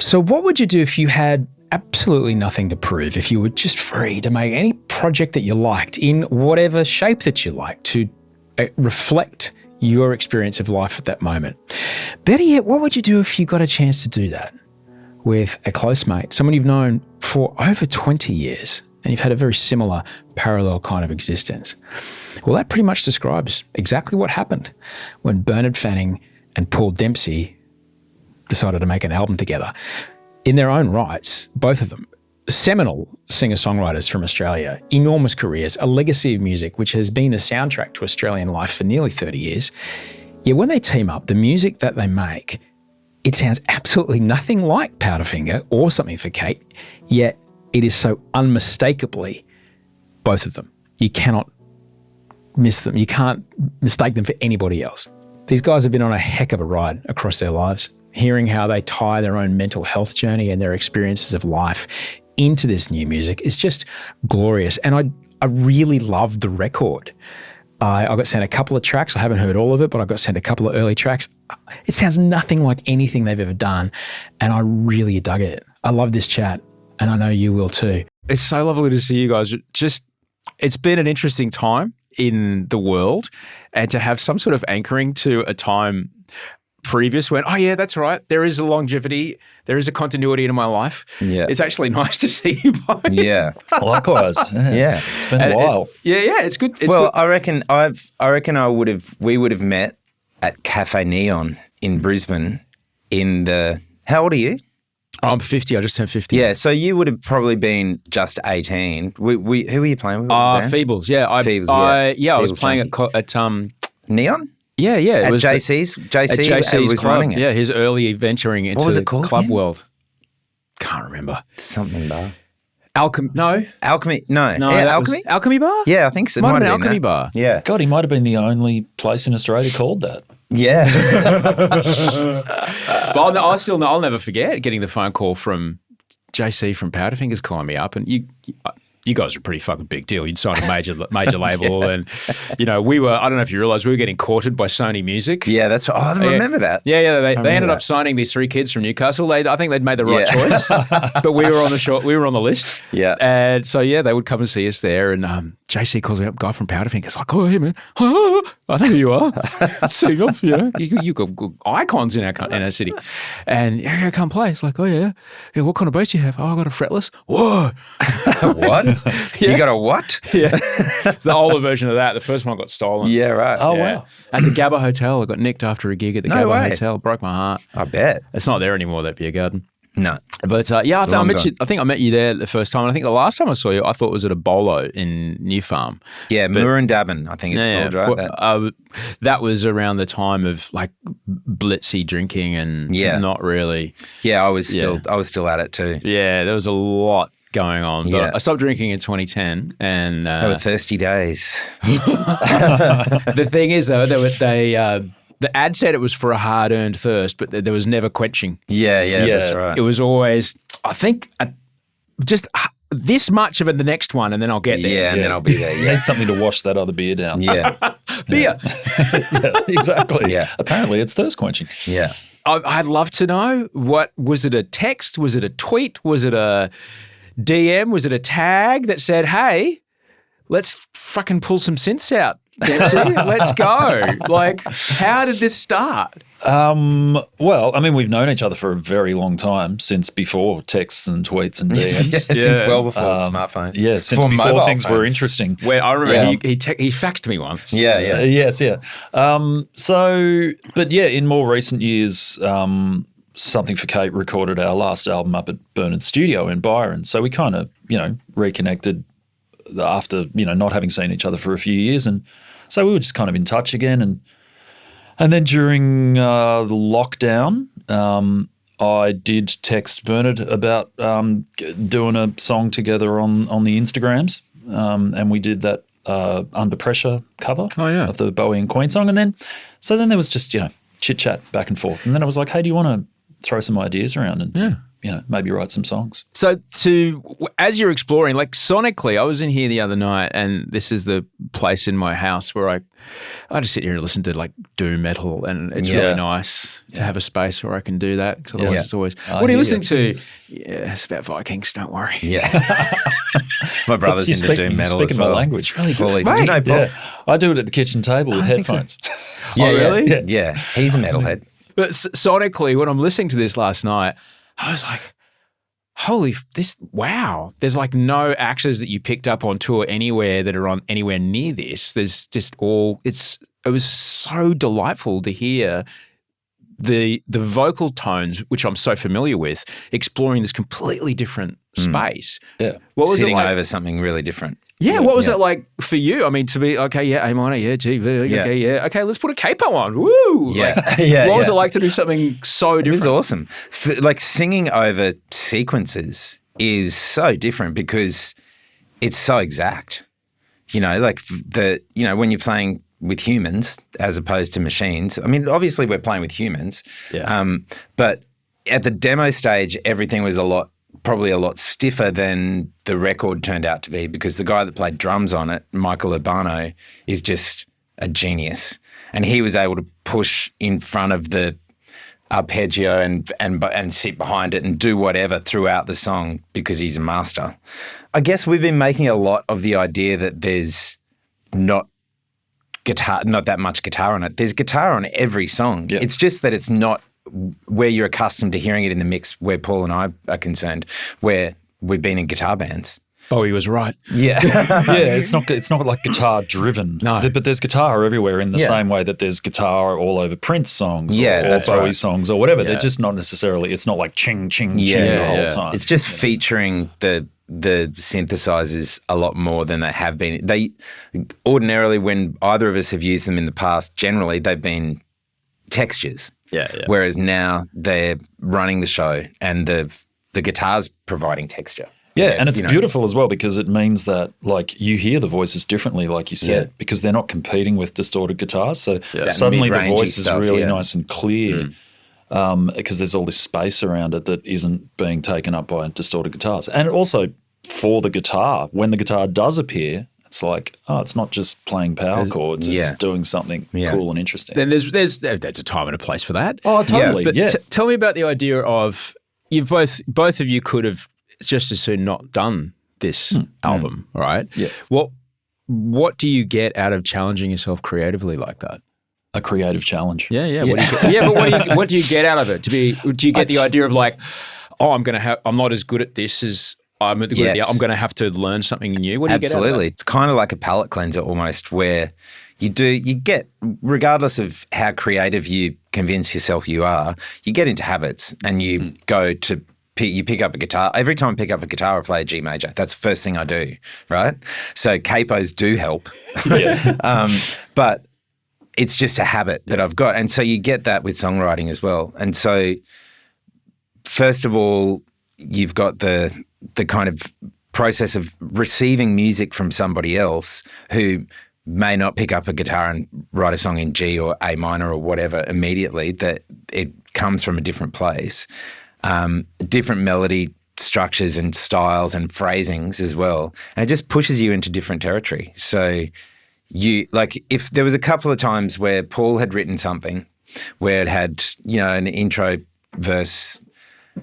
So what would you do if you had absolutely nothing to prove, if you were just free to make any project that you liked in whatever shape that you liked to reflect your experience of life at that moment? Better yet, what would you do if you got a chance to do that with a close mate, someone you've known for over 20 years, and you've had a very similar parallel kind of existence? Well, that pretty much describes exactly what happened when Bernard Fanning and Paul Dempsey decided to make an album together. In their own rights, both of them, seminal singer-songwriters from Australia, enormous careers, a legacy of music which has been the soundtrack to Australian life for nearly 30 years. Yet when they team up, the music that they make, it sounds absolutely nothing like Powderfinger or Something for Kate, yet it is so unmistakably both of them. You cannot miss them. You can't mistake them for anybody else. These guys have been on a heck of a ride across their lives. Hearing how they tie their own mental health journey and their experiences of life into this new music is just glorious. And I really love the record. I got sent a couple of tracks. I haven't heard all of it, but I got sent a couple of early tracks. It sounds nothing like anything they've ever done, and I really dug it. I love this chat, and I know you will too. It's so lovely to see you guys. It's been an interesting time in the world, and to have some sort of anchoring to a time previous when, oh yeah, that's right, there is a longevity, there is a continuity in my life. Yeah. It's actually nice to see you both. Yeah. Likewise. Yes. It's been a while. It's good. It's well, good. I reckon we would have met at Cafe Neon in Brisbane how old are you? I'm 50. I just turned 50. Yeah, so you would have probably been just 18. Who were you playing with? Feebles. Yeah, I was playing at Neon? Yeah. At JC's? JC was club. running it. Yeah, his early venturing into the club world. Can't remember. Something bar. Alchemy. No. Alchemy? Alchemy Bar? Yeah, I think so. Might have been Alchemy Bar. Yeah. God, he might have been the only place in Australia called that. Yeah. But I'll never forget getting the phone call from JC from Powderfingers calling me up, and you guys are a pretty fucking big deal. You'd signed a major label, and we were. I don't know if you realise we were getting courted by Sony Music. Yeah, that's right. I remember that. Yeah. They ended up signing these 3 kids from Newcastle. I think they'd made the right choice, but we were on the list. Yeah, and so they would come and see us there. And JC calls me up, guy from Powderfinger's like, "Oh, hey man, I know who you are. See you off. You got good icons in our city, and come play." It's like, "Oh yeah, what kind of bass do you have?" "Oh, I got a fretless." Whoa, what? You got a what? Yeah, the older version of that. The first one got stolen. Yeah, right. Oh wow. At the Gabba Hotel, I got nicked after a gig at the Gabba Hotel. Broke my heart. I bet it's not there anymore. That beer garden. No, but I met you there the first time. And I think the last time I saw you, I thought it was at a bolo in New Farm. Yeah, Murrindabin, I think it's called, right? That was around the time of like blitzy drinking and not really. Yeah, I was still at it too. Yeah, there was a lot going on. But I stopped drinking in 2010, and they were thirsty days. The thing is, though, the ad said it was for a hard-earned thirst, but there was never quenching. Yeah, that's right. It was always, I think, just this much of it, the next one, and then I'll get there. Yeah, and then I'll be there. You need something to wash that other beer down. Yeah. Beer. Yeah, exactly. Yeah. Apparently it's thirst quenching. Yeah. I'd love to know, was it a text? Was it a tweet? Was it a DM? Was it a tag that said, "Hey, let's fucking pull some synths out, Dempsey. Let's go"? Like, how did this start? Well, I mean, we've known each other for a very long time, since before texts and tweets and DMs. Since well before the smartphone. Yeah, since before things were interesting. Where I remember he faxed me once. Yeah. Yes. But in more recent years, Something for Kate recorded our last album up at Bernard's studio in Byron. So we kind of, reconnected after, not having seen each other for a few years. And so we were just kind of in touch again. And then during the lockdown, I did text Bernard about doing a song together on the Instagrams. And we did that Under Pressure cover of the Bowie and Queen song. And then there was just, chit-chat back and forth. And then I was like, hey, do you want to throw some ideas around? And maybe write some songs. So as you're exploring, like sonically, I was in here the other night, and this is the place in my house where I just sit here and listen to like doom metal, and it's really nice to have a space where I can do that. Because otherwise, it's always, what are you listening to? Yeah, it's about Vikings. Don't worry. Yeah. My brother's into doom metal speaking as well. my language. Really good. Did you know Paul? Yeah. I do it at the kitchen table with headphones. Yeah, Oh, really? Yeah. He's a metalhead. But sonically, when I'm listening to this last night, I was like, wow. There's like no axes that you picked up on tour anywhere that are on anywhere near this. There's just it was so delightful to hear the vocal tones, which I'm so familiar with, exploring this completely different space. Yeah. What was Sitting it like? over something really different. Yeah, what was it like for you? I mean, to be, okay, yeah, A minor, yeah, G, okay, yeah. Okay, let's put a capo on. Woo! Yeah. Like, what was it like to do something so different? It was awesome. Like singing over sequences is so different because it's so exact. Like when you're playing with humans as opposed to machines. I mean, obviously we're playing with humans. Yeah. But at the demo stage, everything was probably a lot stiffer than the record turned out to be, because the guy that played drums on it, Michael Urbano, is just a genius. And he was able to push in front of the arpeggio and sit behind it and do whatever throughout the song because he's a master. I guess we've been making a lot of the idea that there's not that much guitar on it. There's guitar on every song. Yeah. It's just that it's not where you're accustomed to hearing it in the mix, where Paul and I are concerned, where we've been in guitar bands. Bowie was right. Yeah. Yeah, it's not like guitar driven. No. But there's guitar everywhere in the same way that there's guitar all over Prince songs or that's Bowie right. songs or whatever. They're just not necessarily, it's not like ching, ching, ching the whole time. It's just featuring the synthesizers a lot more than they have been. They ordinarily, when either of us have used them in the past, generally they've been textures. Yeah. Whereas now they're running the show and the guitar's providing texture. Yeah, and it's beautiful as well because it means that like you hear the voices differently, like you said, because they're not competing with distorted guitars. So suddenly the voice is really nice and clear because there's all this space around it that isn't being taken up by distorted guitars. And also for the guitar, when the guitar does appear, it's like, it's not just playing power chords, it's doing something cool and interesting. Then there's a time and a place for that. Oh, totally. But tell me about the idea of both of you could have just as soon not done this album, right? Yeah. What do you get out of challenging yourself creatively like that? A creative challenge. Yeah. What do you get out of it? Do you get the idea of like, I'm not as good at this as I'm good at I'm going to have to learn something new? What do you get out of Absolutely. that? It's kind of like a palate cleanser almost, where you get, regardless of how creative you convince yourself you are, you get into habits and you go to you pick up a guitar. Every time I pick up a guitar, I play a G major. That's the first thing I do, right? So capos do help. But it's just a habit that I've got. And so you get that with songwriting as well. And so first of all, you've got the kind of process of receiving music from somebody else who may not pick up a guitar and write a song in G or A minor or whatever immediately, that it comes from a different place. Different melody structures and styles and phrasings as well. And it just pushes you into different territory. So if there was a couple of times where Paul had written something where it had, an intro verse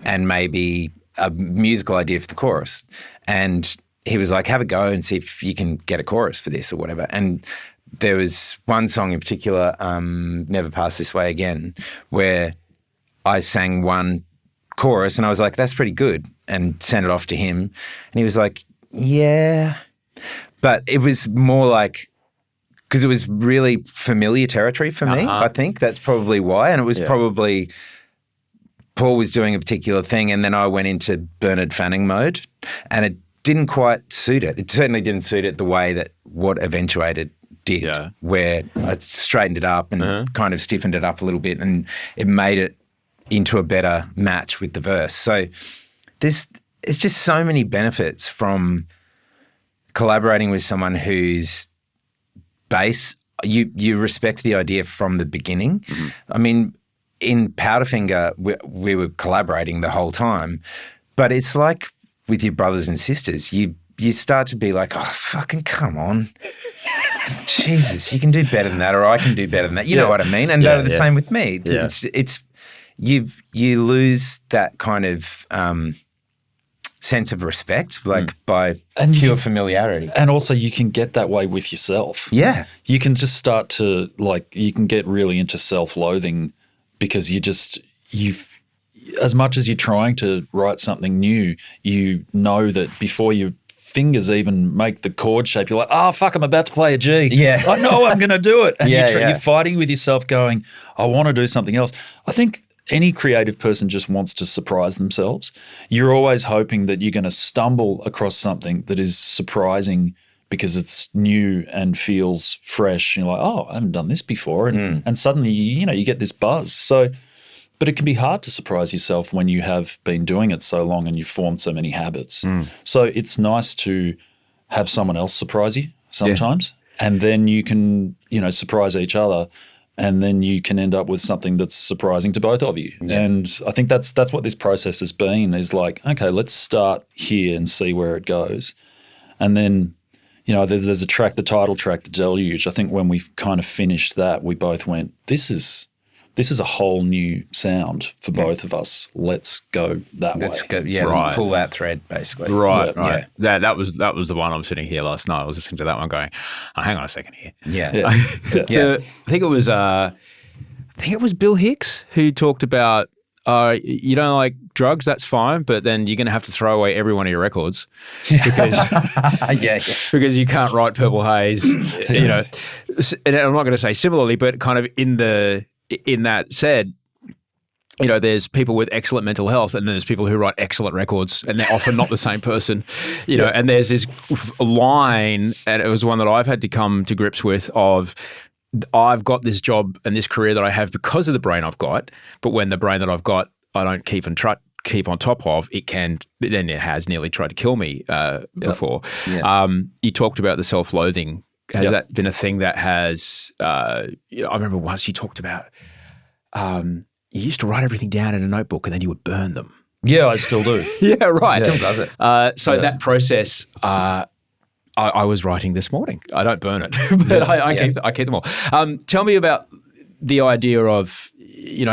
and maybe a musical idea for the chorus. And he was like, have a go and see if you can get a chorus for this or whatever. And there was one song in particular, Never Pass This Way Again, where I sang one chorus and I was like, that's pretty good, and sent it off to him. And he was like, yeah. But it was more like, because it was really familiar territory for me, I think. That's probably why. And it was probably Paul was doing a particular thing and then I went into Bernard Fanning mode and it didn't quite suit it. It certainly didn't suit it the way that what eventuated did, where I straightened it up and kind of stiffened it up a little bit and it made it into a better match with the verse. So it's just so many benefits from collaborating with someone whose bass, you respect the idea from the beginning. I mean, in Powderfinger, we were collaborating the whole time, but it's like with your brothers and sisters, you start to be like, oh, fucking come on. Jesus, you can do better than that, or I can do better than that. You know what I mean? And they were the same with me. Yeah. It's you lose that kind of sense of respect, like by pure familiarity. And also you can get that way with yourself. Yeah. You can just start to you can get really into self-loathing because as much as you're trying to write something new, you know that before your fingers even make the chord shape, you're like, oh, fuck, I'm about to play a G. Yeah. I know I'm going to do it. And Yeah, you're fighting with yourself going, I want to do something else. I think any creative person just wants to surprise themselves. You're always hoping that you're going to stumble across something that is surprising because it's new and feels fresh. And you're like, oh, I haven't done this before. And suddenly, you get this buzz. So, but it can be hard to surprise yourself when you have been doing it so long and you've formed so many habits. So it's nice to have someone else surprise you sometimes. And then you can, surprise each other. And then you can end up with something that's surprising to both of you. Yeah. And I think that's what this process has been, is like, okay, let's start here and see where it goes. And then, there's a track, the title track, The Deluge. I think when we kind of finished that, we both went, this is a whole new sound for both of us. Let's go that way. Go, let's pull that thread, basically. Right. Yeah. That was the one. I'm sitting here last night. I was listening to that one going, oh, hang on a second here. Yeah. I think it was Bill Hicks who talked about, you don't like drugs, that's fine, but then you're going to have to throw away every one of your records because because you can't write Purple Haze, And I'm not going to say similarly, but kind of in that said, there's people with excellent mental health and there's people who write excellent records and they're often not the same person, and there's this line, and it was one that I've had to come to grips with of, I've got this job and this career that I have because of the brain I've got, but when the brain that I've got I don't keep on top of, it has nearly tried to kill me before. You talked about the self-loathing. Has that been a thing that has I remember once you talked about you used to write everything down in a notebook and then you would burn them. Yeah, I still do. Yeah, right. Still does it. That process, I was writing this morning. I don't burn it, but I keep them all. Tell me about the idea of,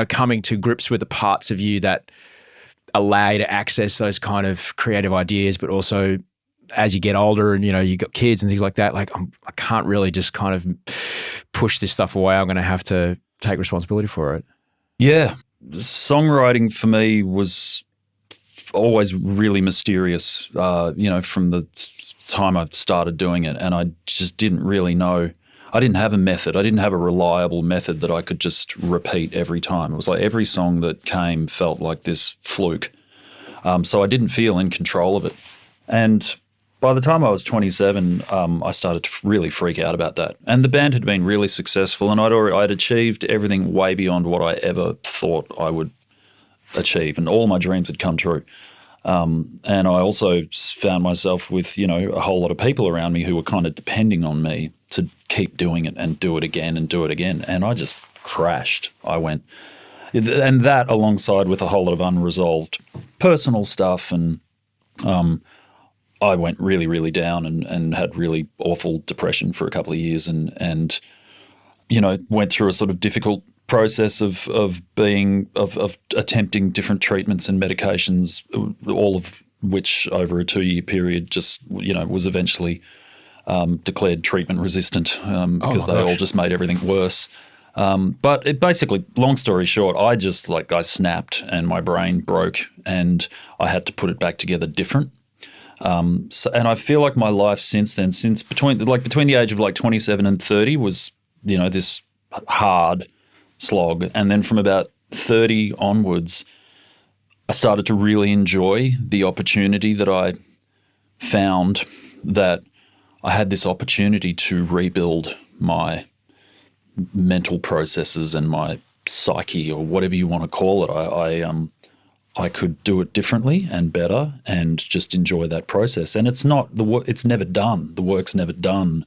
coming to grips with the parts of you that allow you to access those kind of creative ideas, but also as you get older and, you got kids and things like that, like I can't really just kind of push this stuff away. I'm going to have to take responsibility for it. Yeah. Songwriting for me was always really mysterious, from the time I started doing it, and I just didn't really know. I didn't have a method. I didn't have a reliable method that I could just repeat every time. It was like every song that came felt like this fluke. So I didn't feel in control of it. And by the time I was 27, I started to really freak out about that. And the band had been really successful, and I'd achieved everything way beyond what I ever thought I would achieve, and all my dreams had come true. And I also found myself with, a whole lot of people around me who were kind of depending on me to keep doing it and do it again and do it again. And I just crashed. And that alongside with a whole lot of unresolved personal stuff, and I went really, really down and had really awful depression for a couple of years and went through a sort of difficult process of attempting different treatments and medications, all of which over a 2-year period just was eventually declared treatment resistant because they all just made everything worse. But it basically, long story short, I snapped and my brain broke and I had to put it back together different. And I feel like my life since then, between the age of 27 and 30 was, this hard slog. And then from about 30 onwards, I started to really enjoy the opportunity that I found, that I had this opportunity to rebuild my mental processes and my psyche, or whatever you want to call it. I could do it differently and better and just enjoy that process. And it's not it's never done. The work's never done,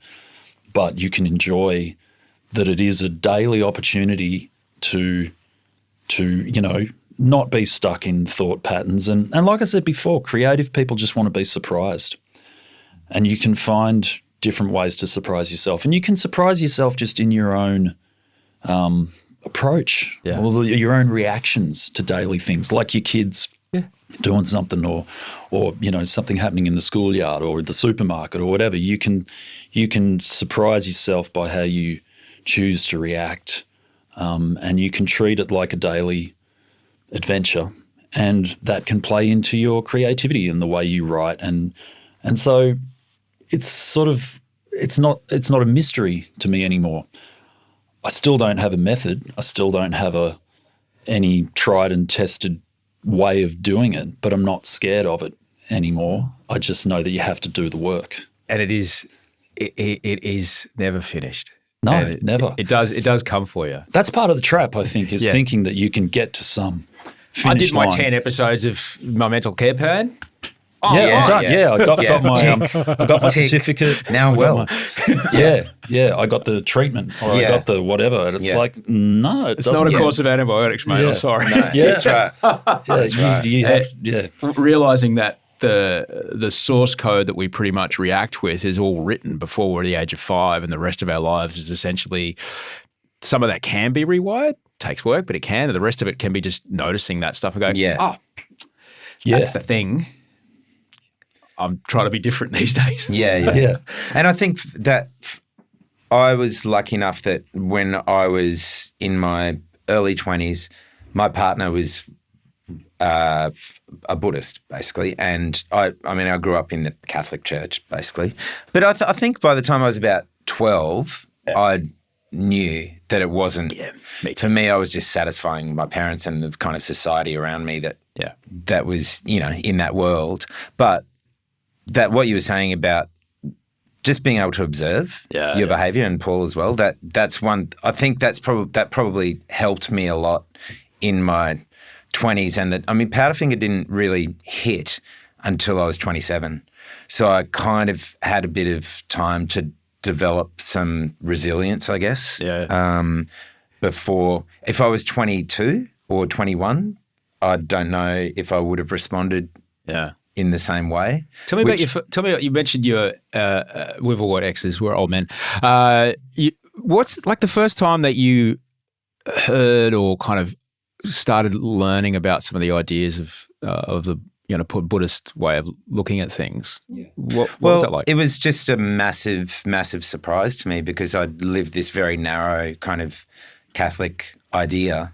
but you can enjoy that it is a daily opportunity to to, not be stuck in thought patterns. And like I said before, creative people just want to be surprised. And you can find different ways to surprise yourself. And you can surprise yourself just in your own approach, or your own reactions to daily things, like your kids doing something or something happening in the schoolyard or the supermarket or whatever. You can surprise yourself by how you choose to react, and you can treat it like a daily adventure, and that can play into your creativity and the way you write, and so it's not a mystery to me anymore. I still don't have a method. I still don't have any tried and tested way of doing it, but I'm not scared of it anymore. I just know that you have to do the work. And it is never finished. No, never. It does come for you. That's part of the trap, I think, is thinking that you can get to some finish I did my line. 10 episodes of my mental care plan. Oh, I'm done. Yeah, I got my certificate. Now, I got the treatment, or I got the whatever. And it's like, no, it's not a course of antibiotics, mate. I'm sorry. No, that's right. That's right. You have, realizing that the source code that we pretty much react with is all written before we're the age of 5, and the rest of our lives is essentially, some of that can be rewired. Takes work, but it can. And the rest of it can be just noticing that stuff and going, that's the thing. I'm trying to be different these days. Yeah. And I think that I was lucky enough that when I was in my early 20s, my partner was a Buddhist, basically. And I grew up in the Catholic Church, basically. But I think by the time I was about 12, I knew that it wasn't. Yeah, to me, I was just satisfying my parents and the kind of society around me that was, in that world. But that what you were saying about just being able to observe your behaviour, and Paul as well, that's one. I think that probably helped me a lot in my 20s, and Powderfinger didn't really hit until I was 27, so I kind of had a bit of time to develop some resilience, I guess. Before, if I was 22 or 21, I don't know if I would have responded. In the same way. Tell me about you mentioned your we've all got exes, we're old men. What's like the first time that you heard or kind of started learning about some of the ideas of the Buddhist way of looking at things? What was that like? It was just a massive, massive surprise to me, because I'd lived this very narrow kind of Catholic idea.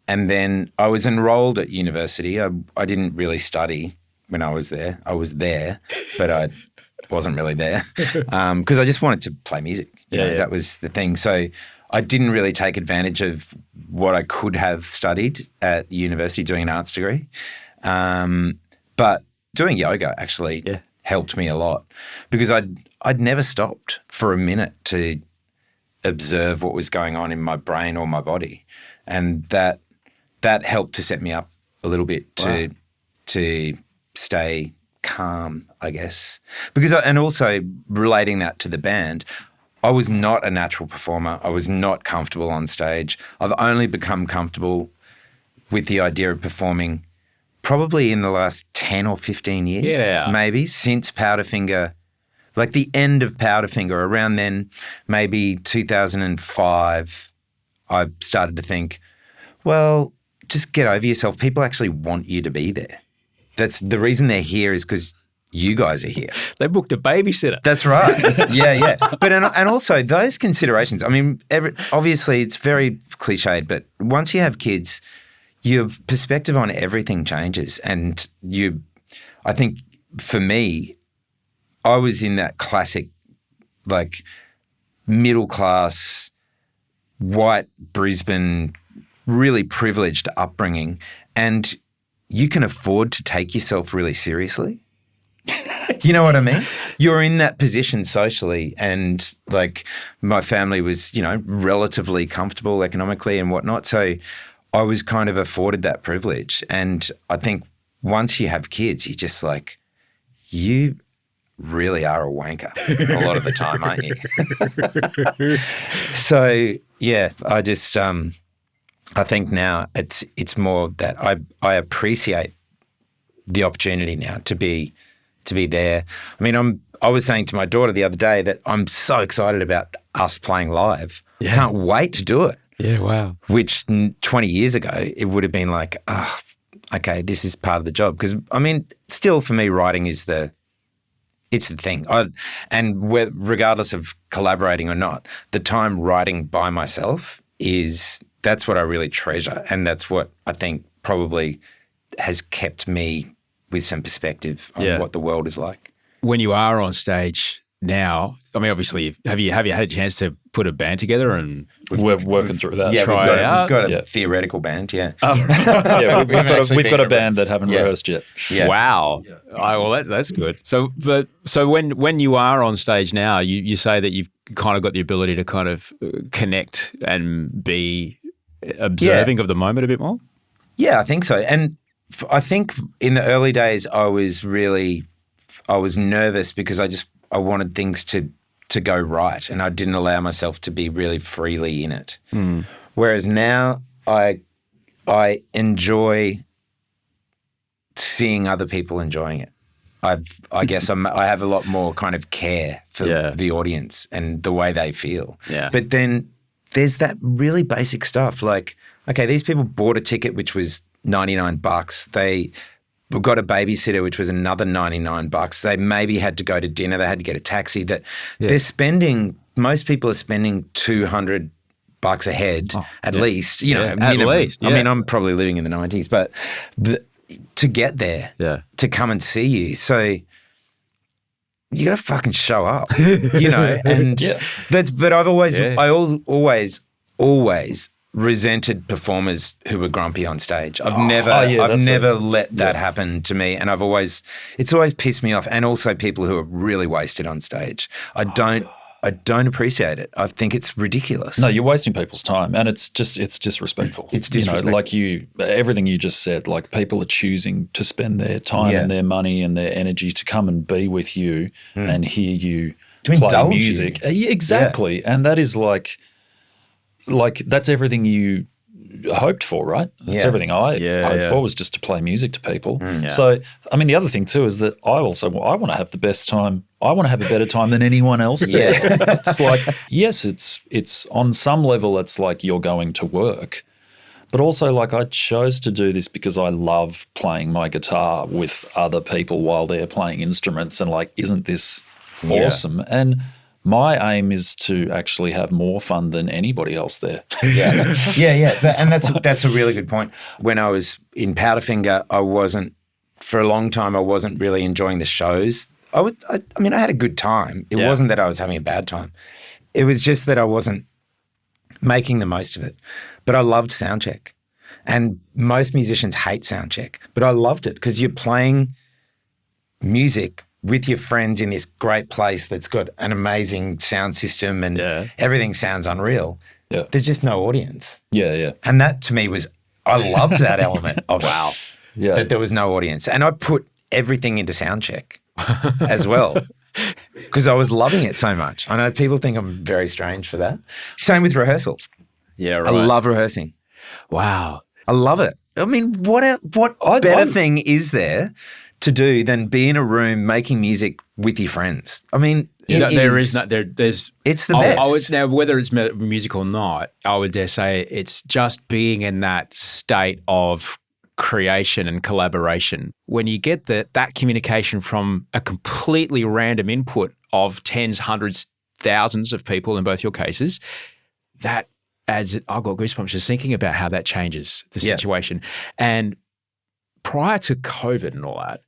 And then I was enrolled at university. I didn't really study when I was there. I was there, but I wasn't really there because I just wanted to play music. That was the thing. So I didn't really take advantage of what I could have studied at university, doing an arts degree. But doing yoga actually helped me a lot, because I'd never stopped for a minute to observe what was going on in my brain or my body, and that helped to set me up a little bit to stay calm, I guess. And also relating that to the band, I was not a natural performer. I was not comfortable on stage. I've only become comfortable with the idea of performing probably in the last 10 or 15 years, maybe, since Powderfinger, like the end of Powderfinger. Around then, maybe 2005, I started to think, well, just get over yourself. People actually want you to be there. That's the reason they're here, is because you guys are here. They booked a babysitter. That's right. Yeah. But and also those considerations. Obviously it's very cliched, but once you have kids, your perspective on everything changes. And I think for me, I was in that classic, like, middle class, white Brisbane, really privileged upbringing, and you can afford to take yourself really seriously. You know what I mean? You're in that position socially, and like my family was, relatively comfortable economically and whatnot. So I was kind of afforded that privilege. And I think once you have kids, you're just like, you really are a wanker a lot of the time, aren't you? So yeah, I just I think now it's more that I appreciate the opportunity now to be there. I mean, I was saying to my daughter the other day that I'm so excited about us playing live. I can't wait to do it. Yeah, wow. Which 20 years ago, it would have been like, okay, this is part of the job. Because, I mean, still for me, writing is it's the thing. Regardless of collaborating or not, the time writing by myself that's what I really treasure. And that's what I think probably has kept me with some perspective on what the world is like. When you are on stage now, I mean, obviously, have you had a chance to put a band together? And we're working through that. Yeah, Try it out. we've got a theoretical band, yeah. Yeah, we've got a band that haven't rehearsed yet. Yeah. Wow. Yeah. Oh, well, that's good. So when you are on stage now, you say that you've kind of got the ability to kind of connect and be observing of the moment a bit more? Yeah, I think so. And I think in the early days, I was nervous because I wanted things to go right, and I didn't allow myself to be really freely in it. Whereas now I enjoy seeing other people enjoying it. I guess I have a lot more kind of care for the audience and the way they feel. Yeah. But then there's that really basic stuff like, okay, these people bought a ticket which was $99. They got a babysitter, which was another $99. They maybe had to go to dinner. They had to get a taxi. Most people are spending $200 a head at least, at minimum. least. I mean, I'm probably living in the 90s, but to get there, to come and see you. So you got to fucking show up, and but I've always resented performers who were grumpy on stage. I've never let that happen to me, and it's always pissed me off. And also people who are really wasted on stage. I don't appreciate it. I think it's ridiculous. No, you're wasting people's time, and it's disrespectful. It's disrespectful. Everything you just said. Like people are choosing to spend their time and their money and their energy to come and be with you and hear you play music. Exactly, and that is like that's everything you hoped for, right? That's everything I hoped for, was just to play music to people. So, I mean, the other thing too is that I want to have the best time. I want to have a better time than anyone else there. It's like, yes, it's on some level it's like you're going to work, but also like I chose to do this because I love playing my guitar with other people while they're playing instruments, and like, isn't this awesome? And my aim is to actually have more fun than anybody else there. And that's a really good point. When I was in Powderfinger, for a long time, I wasn't really enjoying the shows. I had a good time. It wasn't that I was having a bad time. It was just that I wasn't making the most of it. But I loved soundcheck. And most musicians hate soundcheck, but I loved it because you're playing music with your friends in this great place that's got an amazing sound system and everything sounds unreal. Yeah. There's just no audience. Yeah. And that to me I loved that element of that there was no audience. And I put everything into soundcheck as well because I was loving it so much. I know people think I'm very strange for that. Same with rehearsal. Yeah, right. I love rehearsing. Wow. I love it. I mean, what better thing is there to do than be in a room making music with your friends? I mean, there's it's the best. Now, whether it's music or not, I would dare say it's just being in that state of creation and collaboration. When you get that communication from a completely random input of tens, hundreds, thousands of people in both your cases, that adds it. I've got goosebumps just thinking about how that changes the situation. And prior to COVID and all that,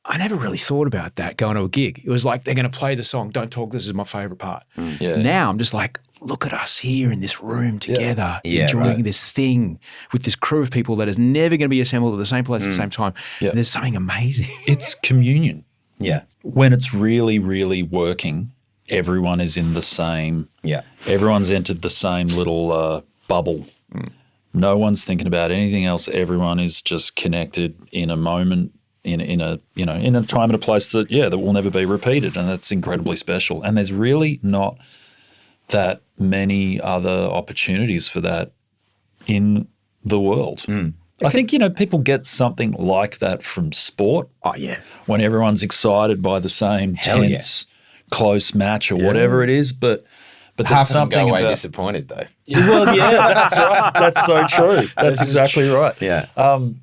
I never really thought about that going to a gig. It was like, they're going to play the song, Don't Talk, this is my favorite part. Now I'm just like, look at us here in this room together, enjoying this thing with this crew of people that is never going to be assembled at the same place at the same time. And there's something amazing. It's communion. Yeah. When it's really, really working, everyone is in the same, everyone's entered the same little bubble. No one's thinking about anything else. Everyone is just connected in a moment, in a time and a place that will never be repeated, and that's incredibly special. And there's really not that many other opportunities for that in the world. I think, people get something like that from sport. Oh, yeah. When everyone's excited by the same tense, close match or whatever it is, but there's Half of them something go away about disappointed though. Well, yeah, that's right. That's so true. That's exactly right. Yeah.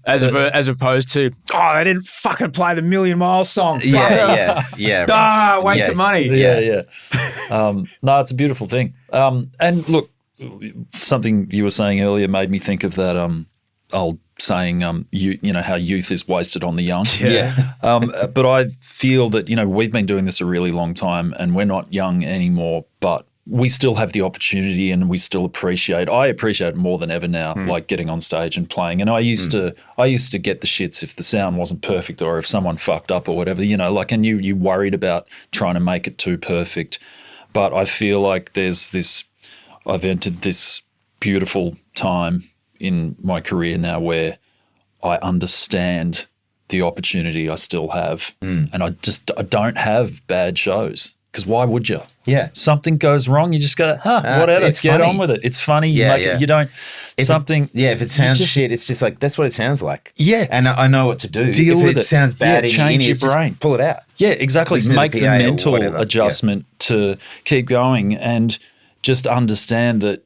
As opposed to, they didn't fucking play the Million Mile song. Yeah. Right. Waste of money. Yeah. No, it's a beautiful thing. And look, something you were saying earlier made me think of that old saying, you know, how youth is wasted on the young. Yeah. But I feel that, we've been doing this a really long time and we're not young anymore, but we still have the opportunity and we still I appreciate it more than ever now, like getting on stage and playing. And I used to get the shits if the sound wasn't perfect or if someone fucked up or whatever, and you worried about trying to make it too perfect. But I feel like I've entered this beautiful time in my career now where I understand the opportunity I still have and I don't have bad shows. Because why would you? Yeah. Something goes wrong, you just go, whatever, it's get funny. on with it. It's funny. Yeah. You don't, If it sounds just- shit, it's just like, that's what it sounds like. Yeah. And I know what to do. Deal if with it. it. Sounds bad in change your your ears, just brain. pull it out. Yeah, exactly. Listen to Make the the PA or mental whatever. adjustment to keep going and just understand that,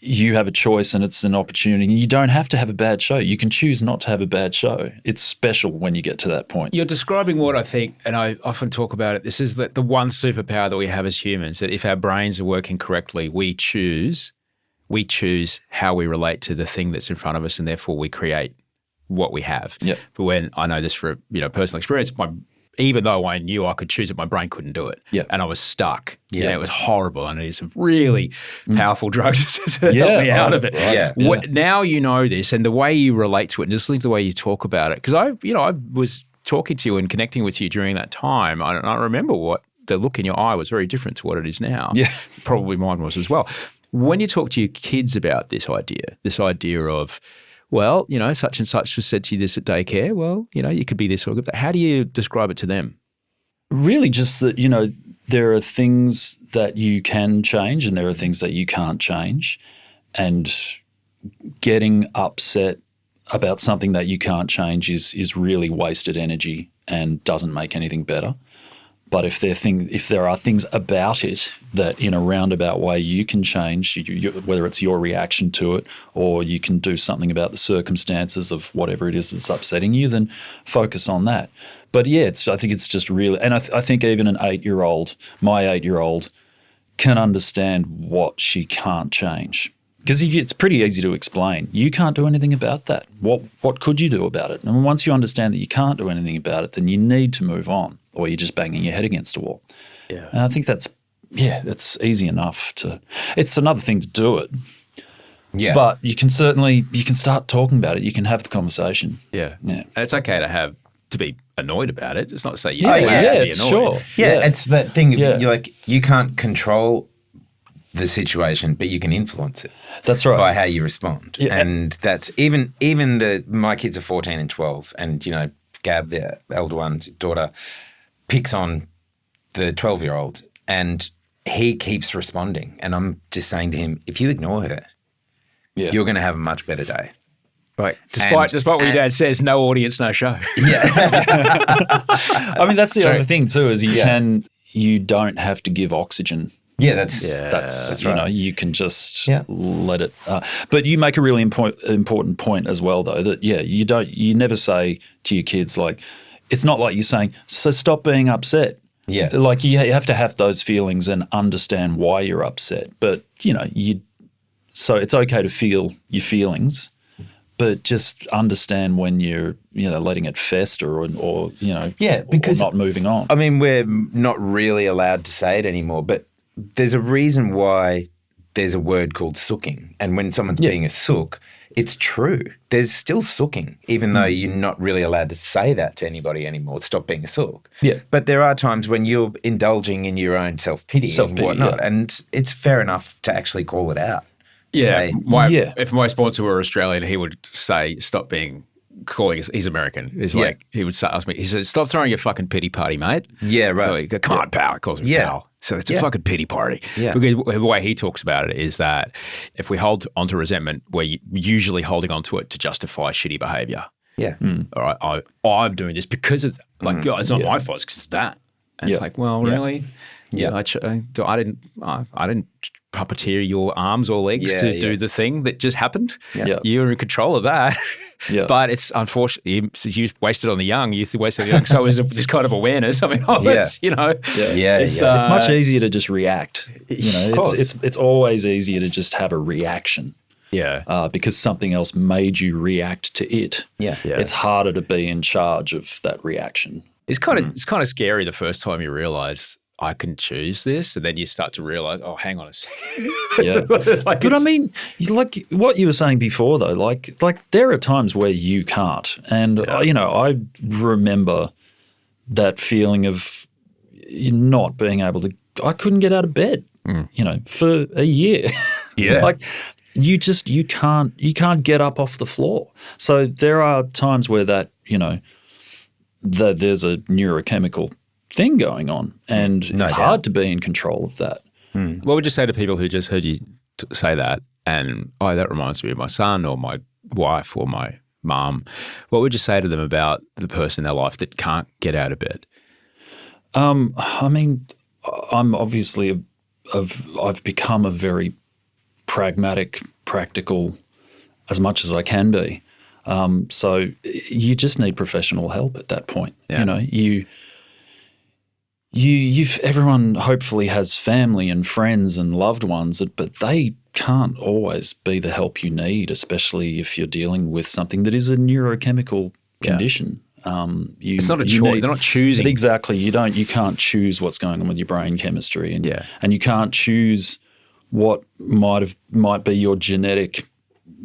you have a choice and it's an opportunity. You don't have to have a bad show. You can choose not to have a bad show. It's special when you get to that point. You're describing what I think, and I often talk about it, this is the one superpower that we have as humans, that if our brains are working correctly, we choose how we relate to the thing that's in front of us, and therefore we create what we have. Yep. But when I know this for personal experience, even though I knew I could choose it, my brain couldn't do it. Yep. And I was stuck. Yeah. It was horrible. And I needed some really powerful drugs to help me out of it. Yeah. Now you know this, and the way you relate to it, and just think the way you talk about it. Because I was talking to you and connecting with you during that time. I remember what the look in your eye was very different to what it is now. Yeah. Probably mine was as well. When you talk to your kids about this idea of, well, such and such was said to you this at daycare. Well, you could be this or that. How do you describe it to them? Really just that, there are things that you can change and there are things that you can't change. And getting upset about something that you can't change is really wasted energy and doesn't make anything better. But if there are things about it that in a roundabout way you can change, whether it's your reaction to it or you can do something about the circumstances of whatever it is that's upsetting you, then focus on that. But yeah, I think it's just really, and I think even my 8-year-old can understand what she can't change. Because it's pretty easy to explain. You can't do anything about that. What could you do about it? And once you understand that you can't do anything about it, then you need to move on, or you're just banging your head against a wall. Yeah. And I think that's easy enough to. It's another thing to do it. Yeah. But you can start talking about it. You can have the conversation. Yeah. Yeah. And it's okay to be annoyed about it. It's not to say Oh, yeah, to be it's annoyed. sure. Yeah, it's that thing. Yeah. You're like, you can't control the situation, but you can influence it. That's right. By how you respond. Yeah. And that's even my kids are 14 and 12, and Gab, the elder one's daughter, picks on the 12-year-old and he keeps responding. And I'm just saying to him, if you ignore her, you're going to have a much better day. Right. Despite what your dad says, no audience, no show. Yeah. I mean, that's the other thing too, is you don't have to give oxygen. Yeah, that's right. You can just let it. But you make a really important point as well, though, that you never say to your kids, like, it's not like you're saying, so stop being upset. Yeah, like you have to have those feelings and understand why you're upset. But so it's okay to feel your feelings, but just understand when you're letting it fester or because not moving on. I mean, we're not really allowed to say it anymore, but there's a reason why there's a word called sooking. And when someone's being a sook, it's true. There's still sooking, even though you're not really allowed to say that to anybody anymore. Stop being a sook. Yeah. But there are times when you're indulging in your own self-pity and whatnot. Yeah. And it's fair enough to actually call it out. Yeah. Say, If my sponsor were Australian, he would say, stop being calling he's American. He's like, he would ask me, he said, stop throwing your fucking pity party, mate. Yeah, right. He go, come on, pal. He calls me pal. So it's a fucking pity party. Yeah. Because the way he talks about it is that if we hold onto resentment, we're usually holding onto it to justify shitty behavior. Yeah. All right, I'm doing this because of that. Like, God, it's not my fault, it's because of that. And it's like, well, really? Yeah. I didn't puppeteer your arms or legs to do the thing that just happened. Yeah. You're in control of that. Yeah. But it's unfortunately, you wasted on the young, you wasted on the young. So is this kind of awareness. I mean, It's much easier to just react. It's always easier to just have a reaction. Yeah. Because something else made you react to it. Yeah. It's harder to be in charge of that reaction. It's kind of scary the first time you realize I can choose this, and then you start to realize, oh, hang on a second. Yeah. But I mean, like what you were saying before, though, like there are times where you can't, and I remember that feeling of not being able to. I couldn't get out of bed, for a year. Yeah, like you can't get up off the floor. So there are times where that that there's a neurochemical thing going on, and it's hard to be in control of that. What would you say to people who just heard you say that and, that reminds me of my son or my wife or my mum? What would you say to them about the person in their life that can't get out of bed? I mean, I'm obviously I've become a very pragmatic, practical, as much as I can be. So you just need professional help at that point. Yeah. Everyone hopefully has family and friends and loved ones, but they can't always be the help you need, especially if you're dealing with something that is a neurochemical condition. It's not a choice. They're not choosing. Exactly. You can't choose what's going on with your brain chemistry, and you can't choose what might be your genetic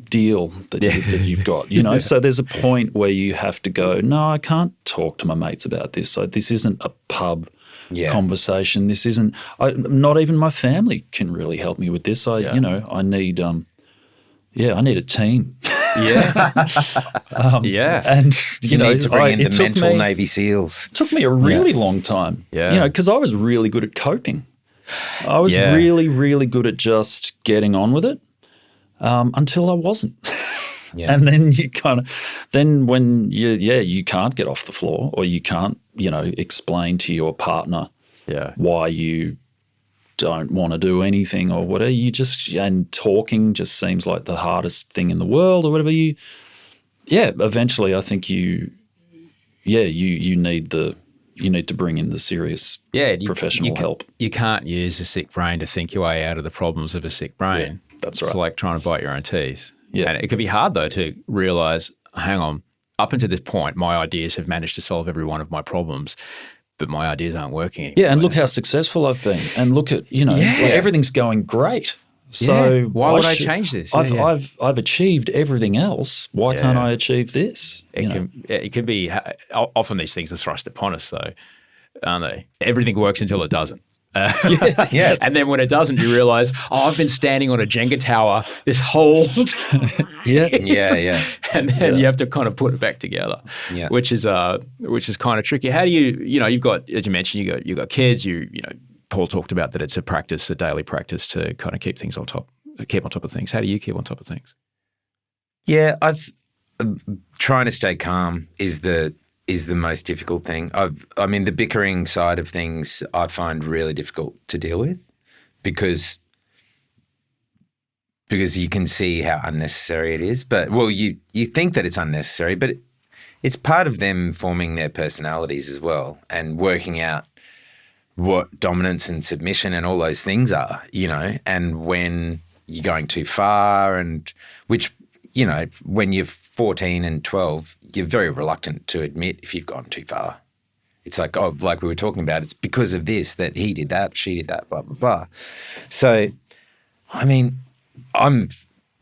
deal that you've got. So there's a point where you have to go, no, I can't talk to my mates about this. So this isn't a pub conversation. This isn't. Not even my family can really help me with this. I need. I need a team. Yeah. And you need to bring in the mental Navy SEALs. It took me a really long time. Yeah. Because I was really good at coping. I was really, really good at just getting on with it until I wasn't. And then when you can't get off the floor, or you can't, explain to your partner why you don't want to do anything or whatever, and talking just seems like the hardest thing in the world or whatever, eventually I think you need to bring in the serious professional help. You can't use a sick brain to think your way out of the problems of a sick brain. Yeah, that's right. It's like trying to bite your own teeth. Yeah. And it can be hard, though, to realise, hang on, up until this point, my ideas have managed to solve every one of my problems, but my ideas aren't working anymore. Yeah, and look how successful I've been. And look at, everything's going great. So why would I change this? I've achieved everything else. Why can't I achieve this? It can be often these things are thrust upon us, though, aren't they? Everything works until it doesn't. And then when it doesn't, you realise, I've been standing on a Jenga tower this whole time. And then you have to kind of put it back together, which is kind of tricky. How do you've got, as you mentioned, you've got kids. Paul talked about that it's a daily practice to kind of keep on top of things. How do you keep on top of things? Yeah, trying to stay calm is the most difficult thing. The bickering side of things I find really difficult to deal with because you can see how unnecessary it is. But you think that it's unnecessary, but it's part of them forming their personalities as well and working out what dominance and submission and all those things are, and when you're going too far, and which, when you're 14 and 12, you're very reluctant to admit if you've gone too far. It's like, like we were talking about, it's because of this that he did that, she did that, blah, blah, blah. So, I'm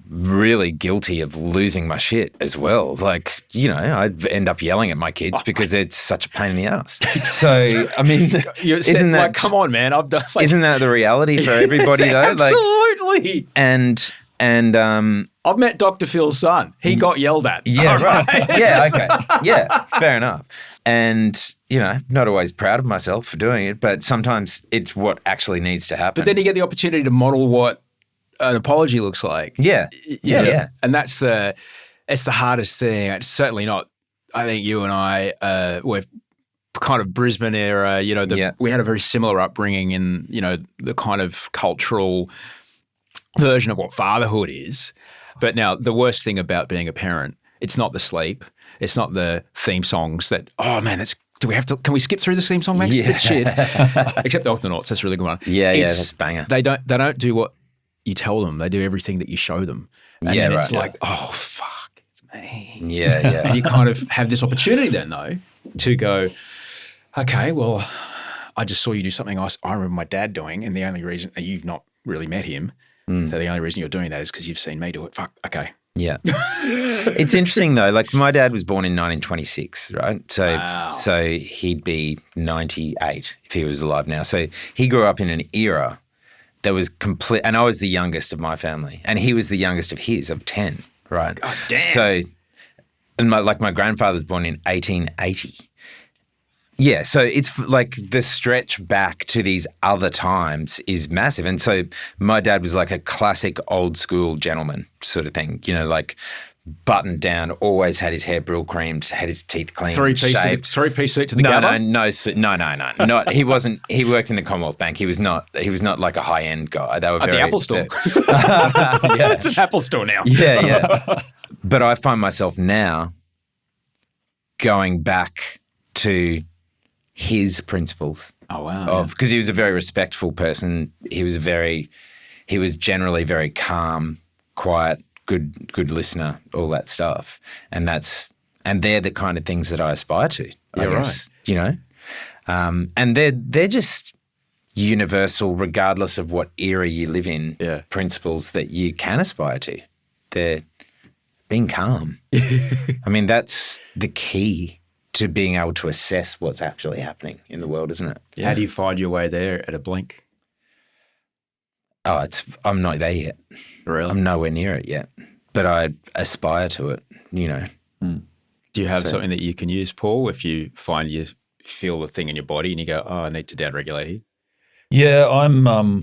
really guilty of losing my shit as well. Like, I'd end up yelling at my kids because it's such a pain in the ass. So, isn't that, like, come on, man, I've done. Isn't that the reality for everybody though? Absolutely. And I've met Dr. Phil's son. He got yelled at. Yeah, right. Yeah, okay. Yeah, fair enough. And, not always proud of myself for doing it, but sometimes it's what actually needs to happen. But then you get the opportunity to model what an apology looks like. Yeah. And it's the hardest thing. It's certainly not, I think you and I, we're kind of Brisbane era, we had a very similar upbringing in, the kind of cultural version of what fatherhood is. But now the worst thing about being a parent, it's not the sleep. It's not the theme songs that, oh man, can we skip through the theme song, Max? Yeah. It's shit. Except Octonauts, that's a really good one. Yeah, that's a banger. They don't do what you tell them. They do everything that you show them. And then it's like, oh, fuck, it's me. Yeah. And you kind of have this opportunity then, though, to go, okay, well, I just saw you do something I remember my dad doing, and the only reason you've not really met him, so the only reason you're doing that is because you've seen me do it. Fuck, okay. Yeah. It's interesting though, like my dad was born in 1926, right? So he'd be 98 if he was alive now. So he grew up in an era that was complete, and I was the youngest of my family, and he was the youngest of his, of 10, right? God damn. So, and my grandfather was born in 1880. Yeah, so it's like the stretch back to these other times is massive. And so my dad was like a classic old school gentleman sort of thing, like buttoned down, always had his hair brill creamed, had his teeth clean, shaved. Three-piece suit to the gabba? No. Not, he wasn't. He worked in the Commonwealth Bank. He was not like a high-end guy. They were At the Apple store. Yeah. It's an Apple store now. Yeah. But I find myself now going back to his principles. Oh wow! Because he was a very respectful person. He was generally very calm, quiet, good listener, all that stuff. And they're the kind of things that I aspire to. I guess, right. And they're just universal, regardless of what era you live in. Yeah. Principles that you can aspire to. They're being calm. I mean, that's the key to being able to assess what's actually happening in the world, isn't it? Yeah. How do you find your way there at a blink? Oh, I'm not there yet. Really? I'm nowhere near it yet, but I aspire to it, Do you have something that you can use, Paul, if you find you feel the thing in your body and you go, oh, I need to downregulate here? Yeah, I'm a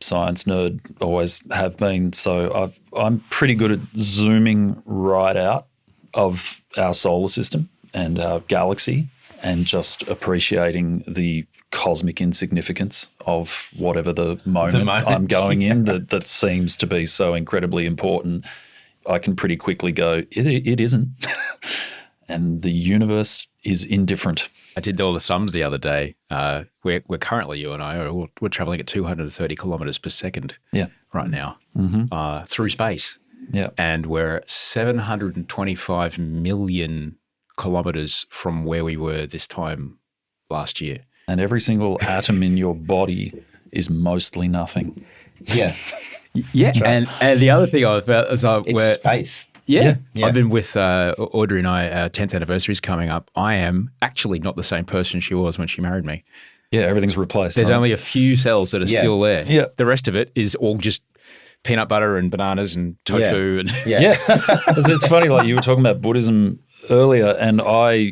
science nerd, always have been. So I'm pretty good at zooming right out of our solar system and our galaxy and just appreciating the cosmic insignificance of whatever the moment I'm going in that seems to be so incredibly important. I can pretty quickly go, it isn't. And the universe is indifferent. I did all the sums the other day. We're currently, you and I, we're traveling at 230 kilometers per second right now through space. Yeah. And we're 725 million kilometers from where we were this time last year. And every single atom in your body is mostly nothing. Yeah. Yeah. Right. And the other thing I felt is it's space. Yeah. I've been with Audrey and I, our 10th anniversary is coming up. I am actually not the same person she was when she married me. Yeah, everything's replaced. There's only a few cells that are still there. Yeah. The rest of it is all just peanut butter and bananas and tofu. Yeah. It's funny, like you were talking about Buddhism earlier, and I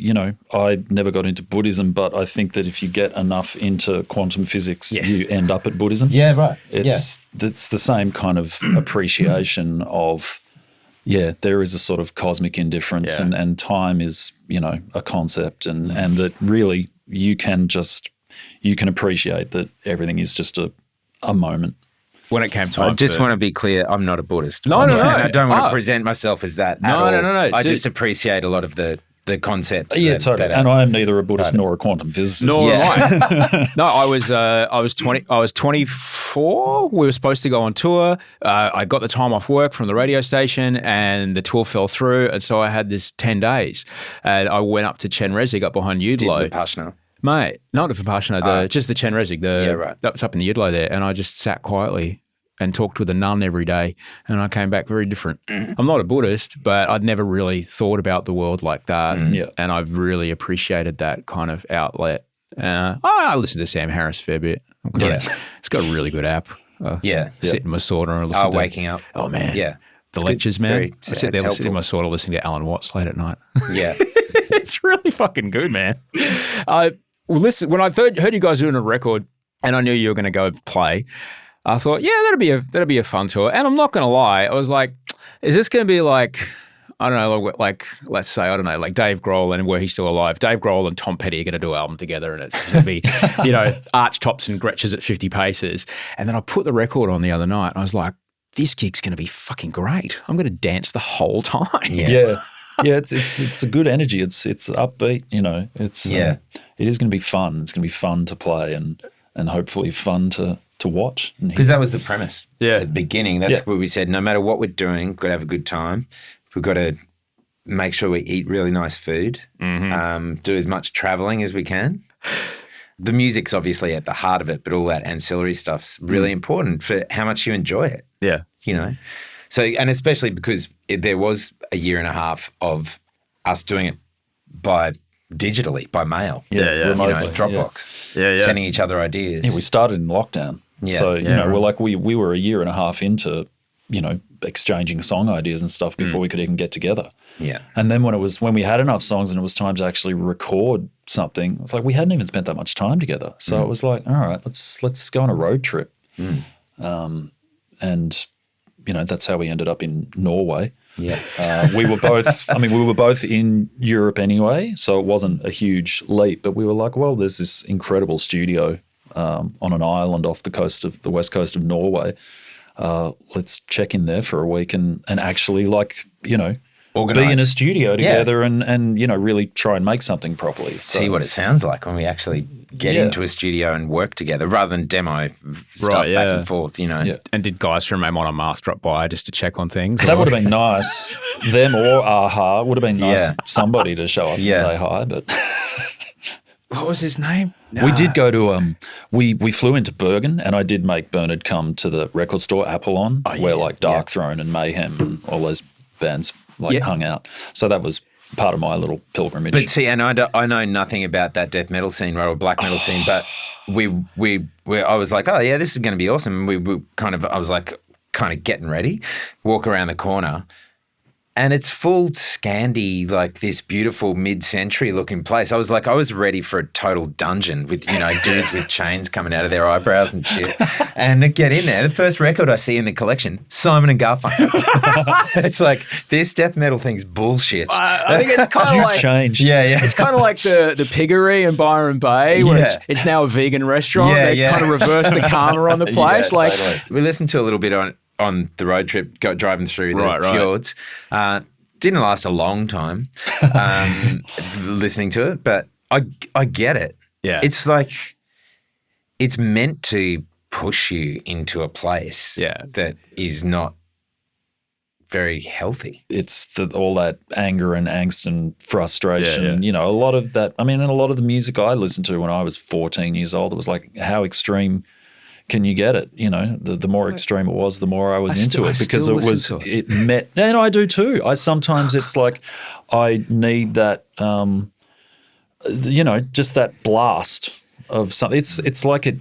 never got into Buddhism, but I think that if you get enough into quantum physics, you end up at Buddhism. Yeah, right. It's the same kind of appreciation of, there is a sort of cosmic indifference and time is, a concept and that really you can appreciate that everything is just a moment. When it came time I just want to be clear, I'm not a Buddhist. No. I don't want to present myself as that at all. No. I just appreciate a lot of the concepts. Yeah, totally. And I am neither a Buddhist nor a quantum physicist. Nor am I. No, I was 24. We were supposed to go on tour. I got the time off work from the radio station and the tour fell through. And so I had this 10 days. And I went up to Chen Rezig up behind Udlo. Did Vipassana. Mate, not the Vipassana, just the Chen Rezig. Right. That was up in the Udlo there. And I just sat quietly and talked with a nun every day, and I came back very different. I'm not a Buddhist, but I'd never really thought about the world like that, and I've really appreciated that kind of outlet. I listen to Sam Harris a fair bit. It's got a really good app. Yeah. Sit in my sauna and listen to Waking up. Oh man, Yeah. the It's lectures, good. man. Very- I sit there it's listening in my helpful. sauna, listening to Alan Watts late at night. Yeah. It's really fucking good, man. Well, listen, when I heard you guys doing a record, and I knew you were going to go play, I thought, yeah, that'd be a fun tour. And I'm not going to lie, I was like, is this going to be like, I don't know, like let's say, I don't know, like Dave Grohl and were he still alive? Dave Grohl and Tom Petty are going to do an album together, and it's going to be, arch tops and Gretches at 50 paces. And then I put the record on the other night, and I was like, this gig's going to be fucking great. I'm going to dance the whole time. Yeah. Yeah, it's a good energy. It's upbeat, It's Yeah. it is going to be fun. It's going to be fun to play and hopefully fun to watch. Because that was the premise. Yeah. At the beginning, that's what we said. No matter what we're doing, we've got to have a good time. We've got to make sure we eat really nice food, do as much traveling as we can. The music's obviously at the heart of it, but all that ancillary stuff's really important for how much you enjoy it. Yeah. So, and especially because there was a year and a half of us doing it digitally, by mail. Yeah. remotely, Dropbox. Yeah. Sending each other ideas. Yeah, we started in lockdown. Yeah. So, Yeah, we're like, we were a year and a half into, exchanging song ideas and stuff before we could even get together. Yeah. And then when we had enough songs and it was time to actually record something, it's like we hadn't even spent that much time together. So it was like, all right, let's go on a road trip. And that's how we ended up in Norway. Yeah. We were both in Europe anyway, so it wasn't a huge leap. But we were like, well, there's this incredible studio on an island off the west coast of Norway. Let's check in there for a week and actually be in a studio together and really try and make something properly. So, See what it sounds like when we actually get into a studio and work together rather than demo stuff back and forth, Yeah. And did guys from Amon and Mars drop by just to check on things? That would have been nice. Them or Aha would have been nice. Yeah. Somebody to show up and say hi. But What was his name? we did go to we flew into Bergen, and I did make Bernard come to the record store Apollon, where like Dark Throne and Mayhem and all those bands hung out. So that was part of my little pilgrimage. But see, and I know nothing about that death metal scene, right, or black metal scene, but I was like, oh yeah, this is going to be awesome. I was like kind of getting ready, walk around the corner, and it's full Scandi, like this beautiful mid-century looking place. I was ready for a total dungeon with, dudes with chains coming out of their eyebrows and shit. And I get in there, the first record I see in the collection, Simon and Garfunkel. It's like, this death metal thing's bullshit. I think it's kind of You've like changed. Yeah. It's kind of like the Piggery in Byron Bay, where Yeah. it's now a vegan restaurant. They kind of reversed the karma on the place. Totally. We listened to a little bit on the road trip, driving through the fjords. Didn't last a long time listening to it, but I get it. Yeah. It's like it's meant to push you into a place that is not very healthy. It's all that anger and angst and frustration. Yeah. A lot of that. I mean, and a lot of the music I listened to when I was 14 years old, it was like, how extreme can you get it? The more extreme it was, the more I was into it, because it met. And I do too. Sometimes it's like I need that, just that blast of something. It's like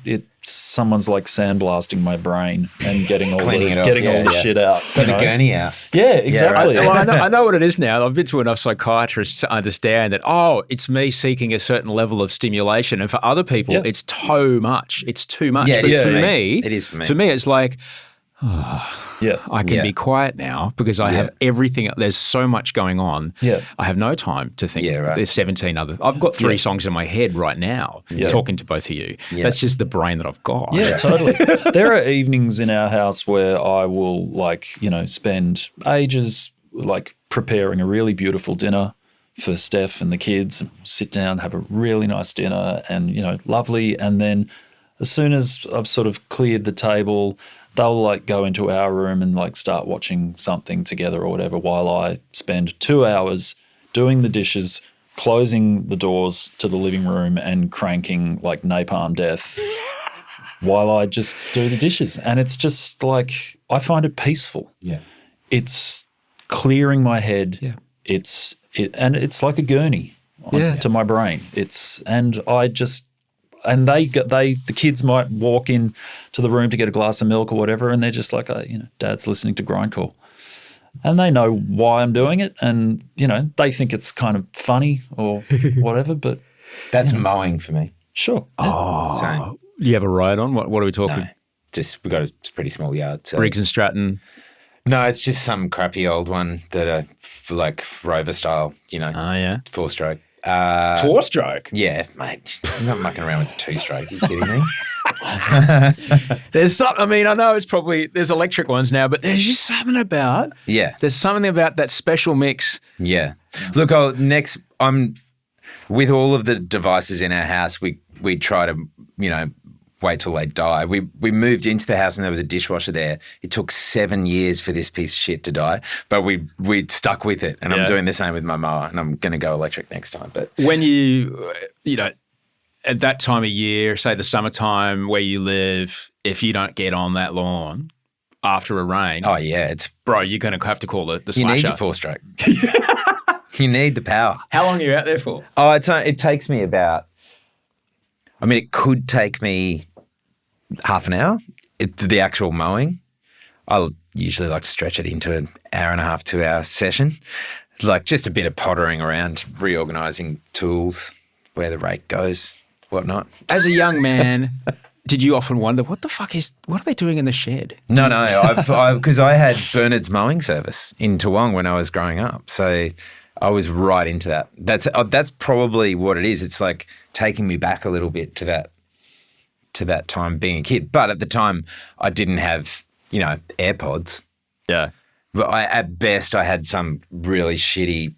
someone's like sandblasting my brain and getting all the shit out. Got the gurney out. Yeah, exactly. Well, I know what it is now. I've been to enough psychiatrists to understand that, it's me seeking a certain level of stimulation. And for other people, it's too much. It's too much. Yeah, but for me, it is for me. For me, it's like, I can Yeah. be quiet now because I have everything. There's so much going on. Yeah. I have no time to think. Yeah, right. There's 17 other. I've got 3 songs in my head right now talking to both of you. Yeah. That's just the brain that I've got. Yeah, totally. There are evenings in our house where I will spend ages preparing a really beautiful dinner for Steph and the kids, and sit down, have a really nice dinner and, lovely. And then as soon as I've sort of cleared the table, they'll go into our room and start watching something together or whatever, while I spend 2 hours doing the dishes, closing the doors to the living room and cranking Napalm Death while I just do the dishes. And it's just I find it peaceful. Yeah. It's clearing my head. Yeah. It's like a gurney to my brain. and the kids might walk in to the room to get a glass of milk or whatever, and they're just like, Dad's listening to grindcore. And they know why I'm doing it, and, they think it's kind of funny or whatever, but... That's mowing for me. Sure. Oh, Same. you have a ride on? What are we talking? No, just we've got a pretty small yard. So. Briggs and Stratton? No, it's just some crappy old one that are like Rover style, Oh, yeah. 4-stroke. 4-stroke? Yeah, mate. I'm not mucking around with 2-stroke. Are you kidding me? There's some, I mean, I know there's electric ones now, but there's just something about, there's something about that special mix. Yeah. Look, I'm with all of the devices in our house, we try to, wait till they die. We moved into the house and there was a dishwasher there. It took 7 years for this piece of shit to die, but we stuck with it. And I'm doing the same with my mower, and I'm going to go electric next time. But when you at that time of year, say the summertime where you live, if you don't get on that lawn after a rain, oh yeah, you're going to have to call the you slasher. need your 4-stroke. You need the power. How long are you out there for? Oh, it takes me about. I mean, it could take me half an hour. The actual mowing, I usually like to stretch it into an hour and a half, 2 hour session. Like just a bit of pottering around, reorganising tools, where the rake goes, whatnot. As a young man, did you often wonder what are they doing in the shed? No, because I had Bernard's mowing service in Toowong when I was growing up, so I was right into that. That's probably what it is. It's like taking me back a little bit to that time being a kid. But at the time, I didn't have AirPods. Yeah. But at best, I had some really shitty,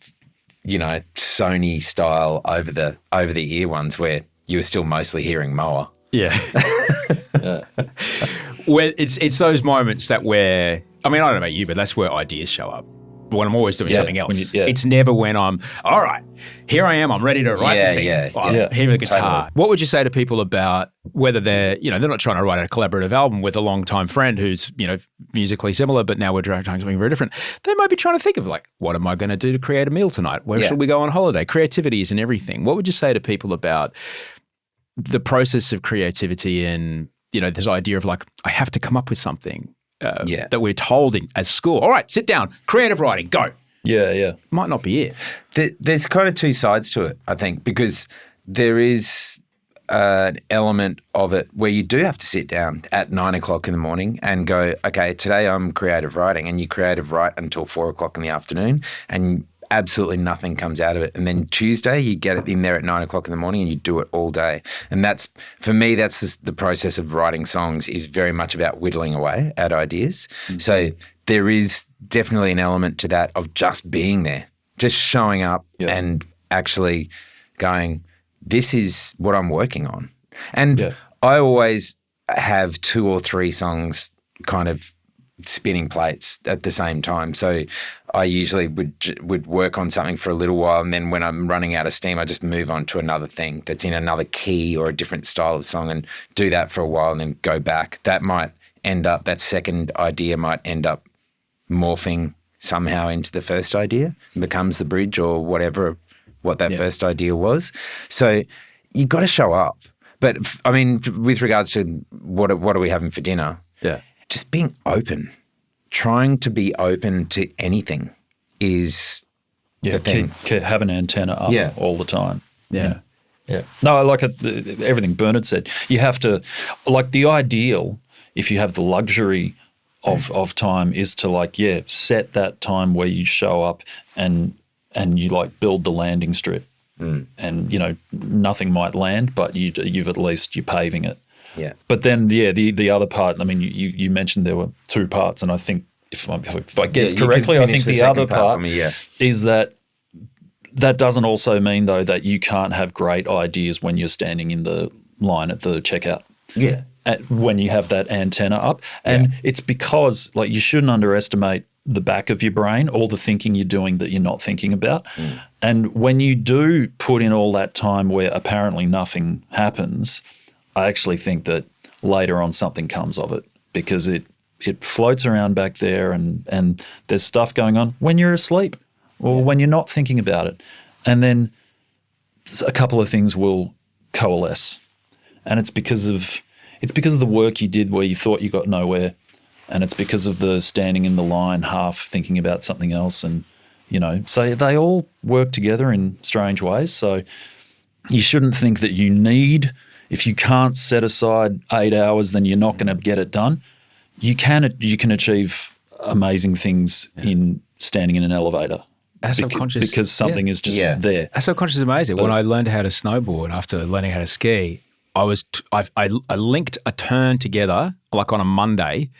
Sony style over the ear ones where you were still mostly hearing mower. Yeah. Where it's those moments I don't know about you, but that's where ideas show up. When I'm always doing something else. It's never when I'm, all right, here I am, I'm ready to write the thing. Here with the guitar. Totally. What would you say to people about whether they're not trying to write a collaborative album with a longtime friend who's, musically similar, but now we're trying something very different. They might be trying to think of like, what am I going to do to create a meal tonight? Where should we go on holiday? Creativity is in everything. What would you say to people about the process of creativity and, this idea of like, I have to come up with something that we're told as school. All right, sit down, creative writing, go. Yeah. Might not be it. There's kind of two sides to it, I think, because there is an element of it where you do have to sit down at 9 o'clock in the morning and go, okay, today I'm creative writing, and you creative write until 4 o'clock in the afternoon, and absolutely nothing comes out of it. And then Tuesday, you get it in there at 9 o'clock in the morning and you do it all day. And that's, for me, that's the process of writing songs is very much about whittling away at ideas. Mm-hmm. So there is definitely an element to that of just being there, just showing up and actually going, this is what I'm working on. And I always have 2 or 3 songs kind of spinning plates at the same time. So I usually would work on something for a little while, and then when I'm running out of steam, I just move on to another thing that's in another key or a different style of song and do that for a while and then go back. That second idea might end up morphing somehow into the first idea and becomes the bridge or what that first idea was. So you've got to show up. But I mean, with regards to what are we having for dinner? Yeah. Just being open, trying to be open to anything is the thing. Have an antenna up all the time. Yeah. No, I like everything Bernard said. You have to, like the ideal, if you have the luxury of time, is to set that time where you show up and you build the landing strip. And, nothing might land, but you're paving it. Yeah. But then, the other part, I mean, you mentioned there were 2 parts, and I think if I guess correctly, I think the other part is that doesn't also mean, though, that you can't have great ideas when you're standing in the line at the checkout. Yeah. When you have that antenna up. And it's because, you shouldn't underestimate the back of your brain, all the thinking you're doing that you're not thinking about. And when you do put in all that time where apparently nothing happens, I actually think that later on something comes of it, because it floats around back there and there's stuff going on when you're asleep or when you're not thinking about it. And then a couple of things will coalesce. and it's because of the work you did where you thought you got nowhere, and it's because of the standing in the line half thinking about something else, and so they all work together in strange ways. So you shouldn't think that if you can't set aside 8 hours, then you're not going to get it done. You can achieve amazing things in standing in an elevator. Our subconscious, because something is just there. Our subconscious is amazing. When I learned how to snowboard after learning how to ski, I linked a turn together like on a Monday,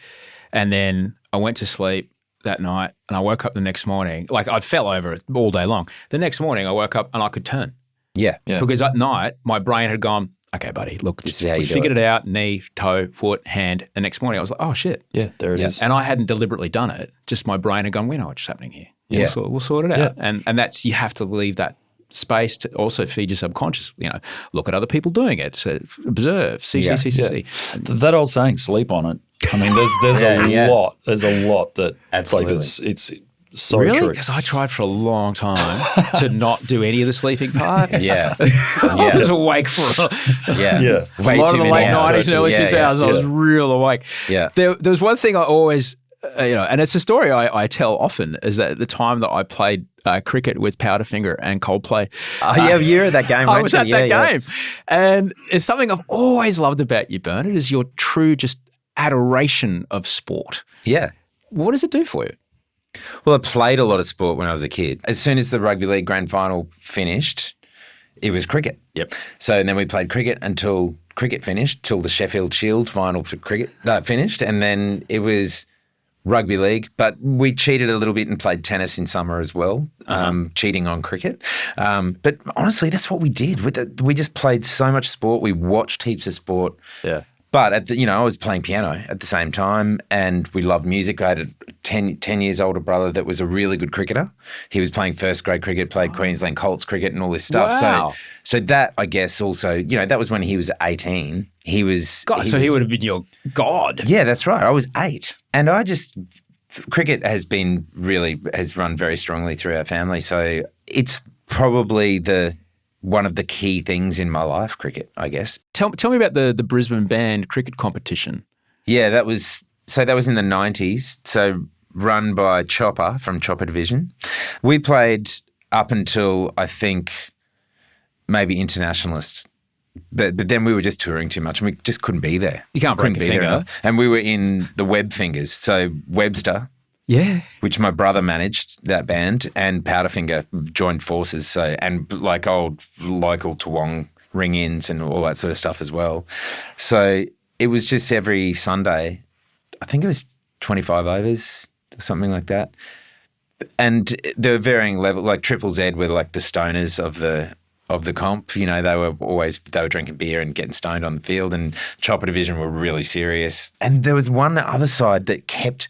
and then I went to sleep that night, and I woke up the next morning. Like I fell over it all day long. The next morning, I woke up and I could turn. Yeah. Because at night, my brain had gone, okay, buddy, look, we figured it out, knee, toe, foot, hand. The next morning, I was like, oh, shit. Yeah, there it is. And I hadn't deliberately done it. Just my brain had gone, we know what's happening here. Yeah. We'll sort it out. And that's, you have to leave that space to also feed your subconscious. Look at other people doing it. So observe, see. That old saying, sleep on it. I mean, there's a lot. There's a lot that Absolutely. Like it's so really? true. Because I tried for a long time to not do any of the sleeping part. Yeah. I was awake for Yeah. a lot of the late 90s and early 2000s. I was real awake. Yeah. There was one thing I always, and it's a story I tell often, is that the time that I played cricket with Powderfinger and Coldplay. You were at that game, I was at that Yeah. game. And it's something I've always loved about you, Bernard, is your true just adoration of sport. Yeah. What does it do for you? Well, I played a lot of sport when I was a kid. As soon as the rugby league grand final finished, it was cricket. Yep. So then we played cricket until cricket finished, till the Sheffield Shield final for cricket finished, and then it was rugby league. But we cheated a little bit and played tennis in summer as well, cheating on cricket. But honestly, that's what we did. We just played so much sport. We watched heaps of sport. Yeah. But I was playing piano at the same time, and we loved music. I had a 10 years older brother that was a really good cricketer. He was playing first grade cricket, played Queensland Colts cricket and all this stuff. Wow. So that, I guess, also, that was when he was 18. He would have been your god. Yeah, that's right. I was 8. And cricket has run very strongly through our family. So it's probably one of the key things in my life, cricket, I guess. Tell me about the Brisbane band cricket competition. Yeah, that was in the 90s. So run by Chopper from Chopper Division. We played up until, I think, maybe internationalist. But then we were just touring too much and we just couldn't be there. You can't break a finger. And we were in the Web Fingers. So Webster, which my brother managed, that band, and Powderfinger joined forces. So, and like old local Toowong ring-ins and all that sort of stuff as well. So it was just every Sunday, I think it was 25 overs or something like that. And there were varying levels, like Triple Z were like the stoners of the comp. They were drinking beer and getting stoned on the field, and Chopper Division were really serious. And there was one other side that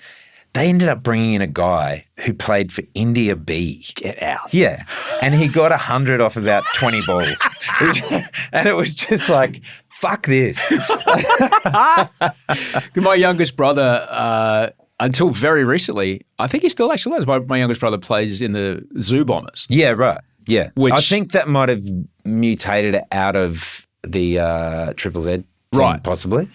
they ended up bringing in a guy who played for India B. Get out. Yeah. And he got 100 off about 20 balls. And it was just like, fuck this. My youngest brother, until very recently, I think he still actually does. My youngest brother plays in the Zoo Bombers. Yeah, right. Yeah. Which, I think that might have mutated out of the Triple Z team, right, possibly.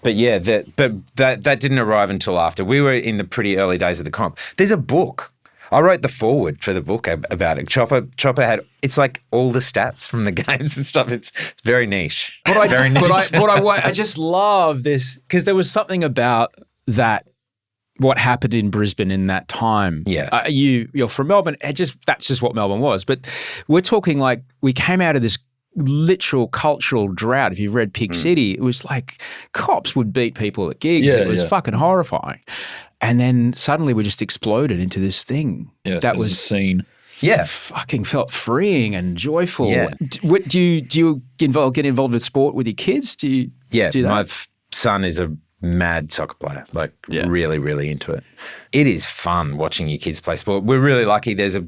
But yeah, that didn't arrive until after. We were in the pretty early days of the comp. There's a book. I wrote the foreword for the book about it. Chopper had, it's like all the stats from the games and stuff. It's very niche. I just love this because there was something about that, what happened in Brisbane in that time. Yeah. You're from Melbourne. That's just what Melbourne was. But we're talking like we came out of this literal cultural drought. If you've read Pig City, it was like cops would beat people at gigs. It was fucking horrifying. And then suddenly we just exploded into this thing. Yeah, that was a scene. Yeah. Fucking felt freeing and joyful. Yeah. Do you get involved with sport with your kids? Do you do that? My son is a mad soccer player, really, really into it. It is fun watching your kids play sport. We're really lucky. There's a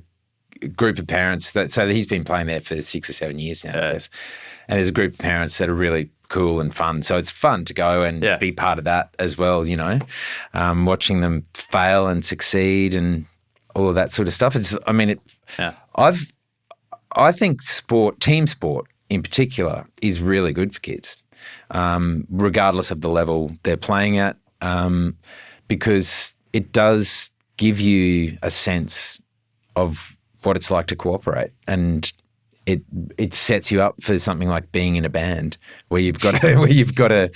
group of parents so he's been playing there for 6 or 7 years now, I guess. And there's a group of parents that are really cool and fun. So it's fun to go and be part of that as well, watching them fail and succeed and all of that sort of stuff. I think team sport in particular is really good for kids, regardless of the level they're playing at, because it does give you a sense of what it's like to cooperate, and it sets you up for something like being in a band where you've got to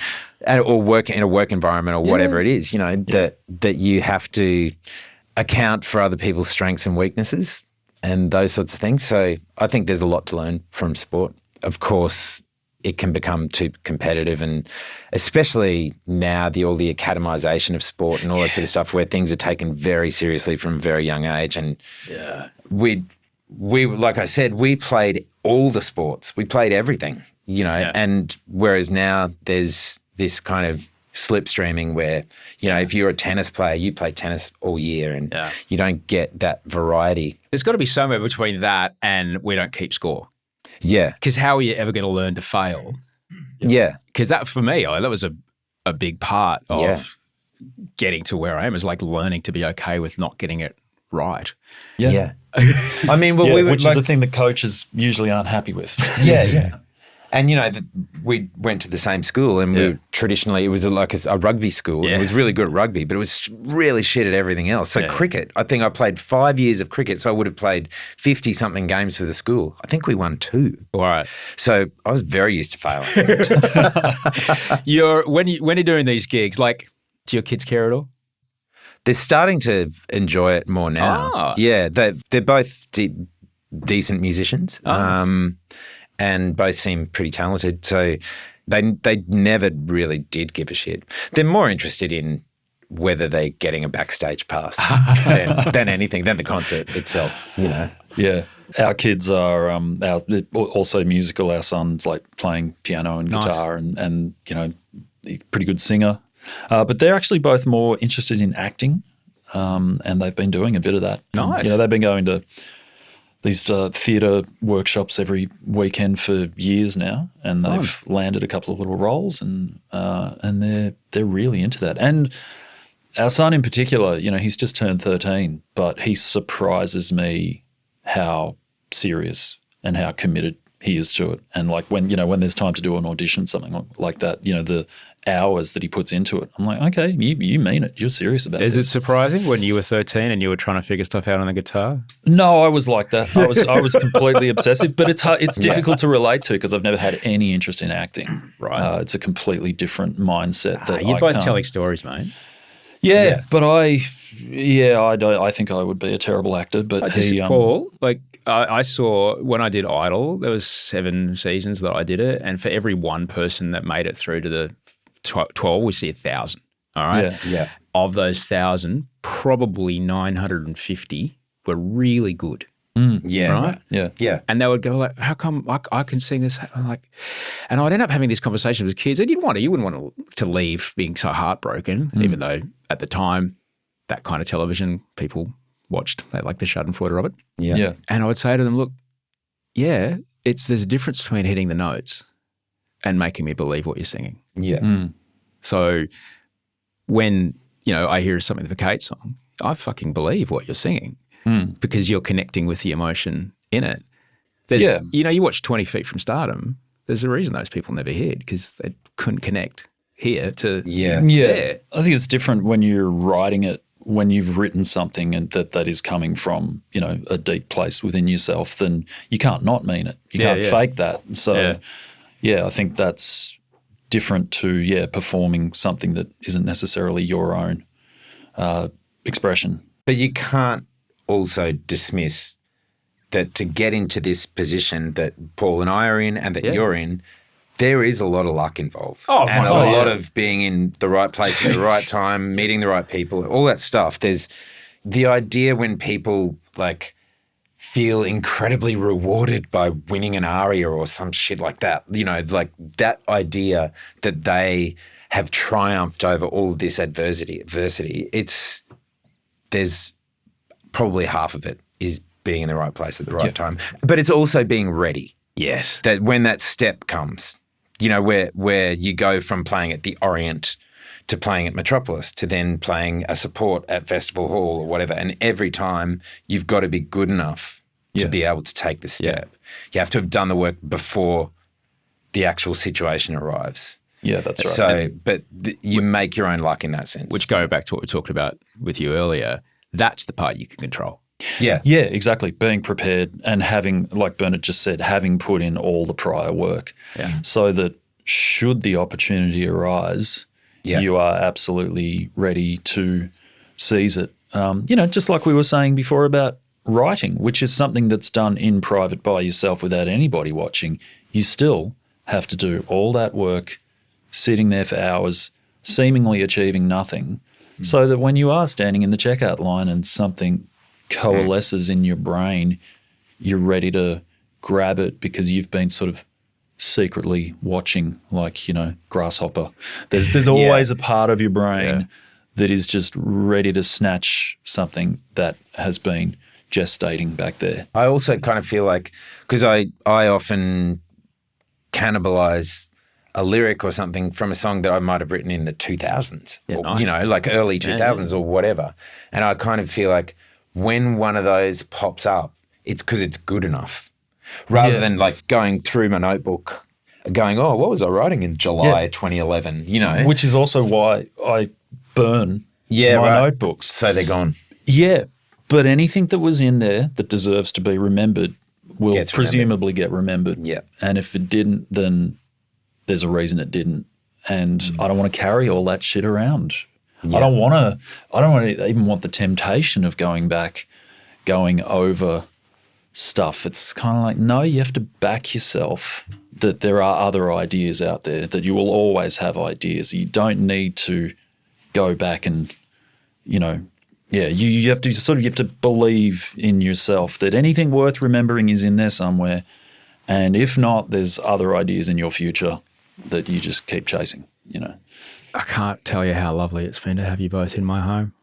or work in a work environment or whatever it is, that you have to account for other people's strengths and weaknesses and those sorts of things. So I think there's a lot to learn from sport. Of course, it can become too competitive, and especially now all the academisation of sport and all that sort of stuff, where things are taken very seriously from a very young age. And we like I said, we played all the sports. We played everything, and whereas now there's this kind of slipstreaming where, if you're a tennis player, you play tennis all year and you don't get that variety. There's got to be somewhere between that and we don't keep score. Yeah. Because how are you ever going to learn to fail? Yeah. Because that, for me, that was a big part of getting to where I am, is like learning to be okay with not getting it right. Yeah. I mean, which is the thing that coaches usually aren't happy with. Yeah. And, we went to the same school, and we traditionally, it was like a rugby school. Yeah. It was really good at rugby, but it was really shit at everything else. So cricket, I think I played 5 years of cricket, so I would have played 50-something games for the school. I think we won 2. All right. So I was very used to failing. When you're doing these gigs, like, do your kids care at all? They're starting to enjoy it more now. Oh. Yeah, they're both decent musicians. And both seem pretty talented. So they never really did give a shit. They're more interested in whether they're getting a backstage pass than anything, than the concert itself, Yeah. Our kids are also musical. Our son's like playing piano and guitar and he's a pretty good singer. But they're actually both more interested in acting, and they've been doing a bit of that. Nice. They've been going to these theatre workshops every weekend for years now, and they've landed a couple of little roles, and they're really into that. And our son in particular, he's just turned 13, but he surprises me how serious and how committed he is to it. And like when there's time to do an audition, something like that, the hours that he puts into it, I'm like, okay, you mean it. You're serious about it. Is it surprising when you were 13 and you were trying to figure stuff out on the guitar? No, I was like that. I was completely obsessive, but it's hard, it's difficult to relate to because I've never had any interest in acting. Right. It's a completely different mindset. You're both telling stories, mate. Yeah, but I think I would be a terrible actor. But Paul, I saw when I did Idol, there was 7 seasons that I did it, and for every one person that made it through to the 12, we see 1,000. All right. Yeah. Of those 1,000, probably 950 were really good. Yeah. Right. Yeah. And they would go like, "How come I can sing this?" I'm like, and I'd end up having these conversations with kids, and you wouldn't want to leave being so heartbroken, even though at the time that kind of television people watched, they like the Schadenfreude of it. Yeah. And I would say to them, "Look, there's a difference between hitting the notes and making me believe what you're singing." Yeah. So when, I hear something of a Kate song, I fucking believe what you're singing because you're connecting with the emotion in it. You watch 20 Feet from Stardom, there's a reason those people never hit because they couldn't connect here to there. I think it's different when you're writing it, when you've written something and that is coming from, a deep place within yourself, then you can't not mean it. You can't fake that. So, I think that's different to, performing something that isn't necessarily your own expression. But you can't also dismiss that to get into this position that Paul and I are in and that you're in, there is a lot of luck involved. And a lot of being in the right place at the right time, meeting the right people, all that stuff. There's the idea when people feel incredibly rewarded by winning an ARIA or some shit like that, that idea that they have triumphed over all this adversity, there's probably half of it is being in the right place at the right time. But it's also being ready. Yes. That when that step comes, where you go from playing at the Orient to playing at Metropolis to then playing a support at Festival Hall or whatever. And every time you've got to be good enough to be able to take the step. You have to have done the work before the actual situation arrives. Yeah, that's right. So, but you make your own luck in that sense. Which, going back to what we talked about with you earlier, that's the part you can control. Yeah. Yeah, exactly. Being prepared and having, like Bernard just said, having put in all the prior work so that should the opportunity arise, you are absolutely ready to seize it. Just like we were saying before about writing, which is something that's done in private by yourself without anybody watching, you still have to do all that work, sitting there for hours, seemingly achieving nothing, so that when you are standing in the checkout line and something coalesces in your brain, you're ready to grab it because you've been sort of secretly watching, like, grasshopper. There's always a part of your brain that is just ready to snatch something that has been gestating back there. I also kind of feel like, because I often cannibalize a lyric or something from a song that I might have written in the 2000s, or, like early 2000s or whatever. And I kind of feel like when one of those pops up, it's because it's good enough, rather than like going through my notebook going, oh, what was I writing in July 2011, Which is also why I burn my notebooks. So they're gone. Yeah, but anything that was in there that deserves to be remembered will presumably get remembered. Yeah. And if it didn't, then there's a reason it didn't. And I don't want to carry all that shit around. Yeah. I don't want to even want the temptation of going back, going over stuff. It's kind of like, no, you have to back yourself that there are other ideas out there, that you will always have ideas. You don't need to go back and, you have to believe in yourself that anything worth remembering is in there somewhere. And if not, there's other ideas in your future that you just keep chasing, I can't tell you how lovely it's been to have you both in my home.